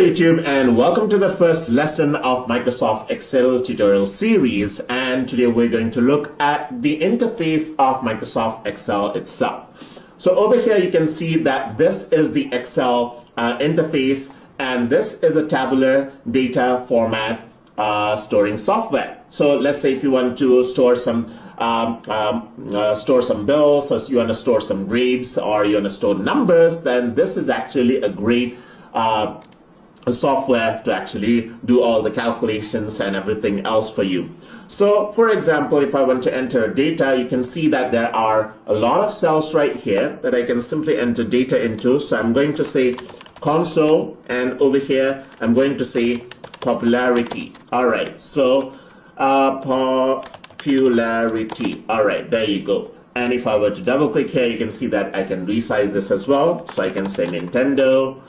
YouTube, and welcome to the first lesson of Microsoft Excel tutorial series. And today we're going to look at the interface of Microsoft Excel itself. So over here you can see that this is the Excel interface, and this is a tabular data format storing software. So let's say if you want to store some bills, or you want to store some grades, or you want to store numbers, then this is actually a great software to actually do all the calculations and everything else for you. So for example, if I want to enter data, you can see that there are a lot of cells right here that I can simply enter data into. So I'm going to say console, and over here I'm going to say popularity. All right, so popularity. All right, there you go. And if I were to double click here, you can see that I can resize this as well. So I can say Nintendo,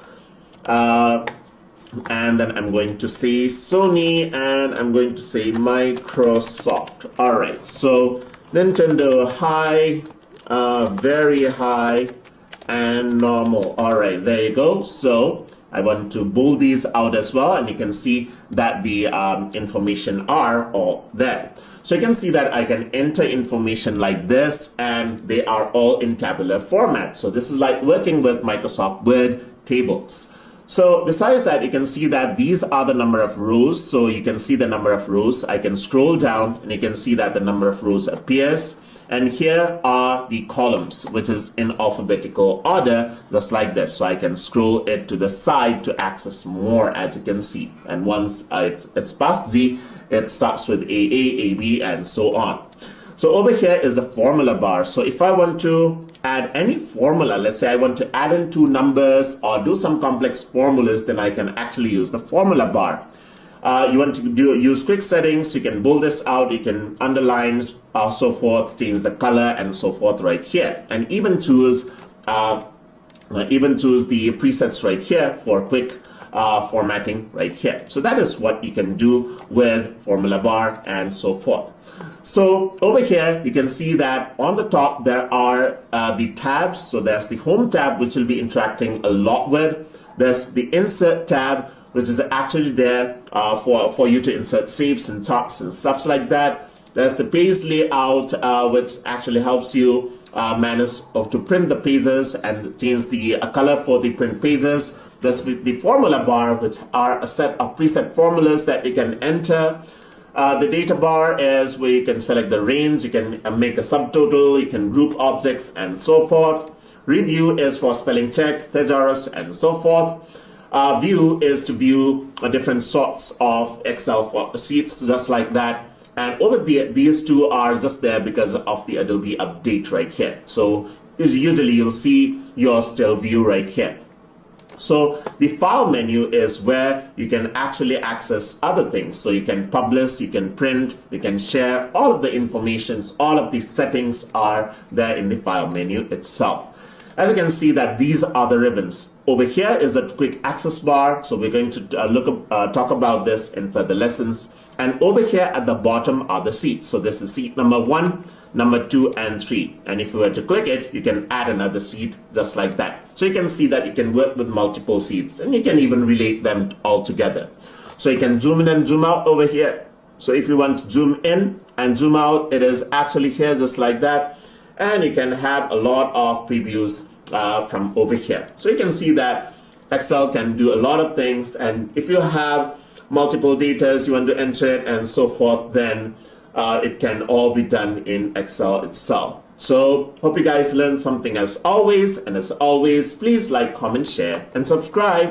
and then I'm going to say Sony, and I'm going to say Microsoft. All right, so Nintendo high, very high, and normal. All right, there you go. So I want to bold these out as well, and you can see that the information are all there. So you can see that I can enter information like this, and they are all in tabular format. So this is like working with Microsoft Word tables. So besides that, you can see that these are the number of rows. So you can see the number of rows. I can scroll down and you can see that the number of rows appears. And here are the columns, which is in alphabetical order, just like this. So I can scroll it to the side to access more, as you can see. And once it's past Z, it starts with AA, AB, and so on. So over here is the formula bar. So if I want to add any formula, let's say I want to add in two numbers or do some complex formulas, then I can actually use the formula bar. You want to use quick settings, you can bold this out, you can underline, so forth, change the color and so forth right here, and even choose the presets right here for quick formatting right here. So that is what you can do with formula bar and so forth. So over here you can see that on the top there are the tabs. So there's the home tab, which will be interacting a lot with. There's the insert tab, which is actually there for you to insert shapes and charts and stuff like that. There's the page layout, which actually helps you manage to print the pages and change the color for the print pages. There's the formula bar, which are a set of preset formulas that you can enter. The data bar is where you can select the range, you can make a subtotal, you can group objects and so forth. Review is for spelling check, thesaurus and so forth. View is to view different sorts of Excel sheets, just like that. And over these two are just there because of the Adobe update right here. So usually you'll see your still view right here. So the file menu is where you can actually access other things. So you can publish, you can print, you can share, all of the informations, all of these settings are there in the file menu itself. As you can see that these are the ribbons. Over here is the quick access bar. So we're going to talk about this in further lessons. And over here at the bottom are the sheets. So this is sheet number 1, number 2, and 3. And if you were to click it, you can add another sheet just like that. So you can see that you can work with multiple sheets, and you can even relate them all together. So you can zoom in and zoom out over here. So if you want to zoom in and zoom out, it is actually here just like that. And you can have a lot of previews from over here. So you can see that Excel can do a lot of things, and if you have multiple data you want to enter it and so forth, then it can all be done in Excel itself. So hope you guys learned something as always, and as always, please like, comment, share, and subscribe.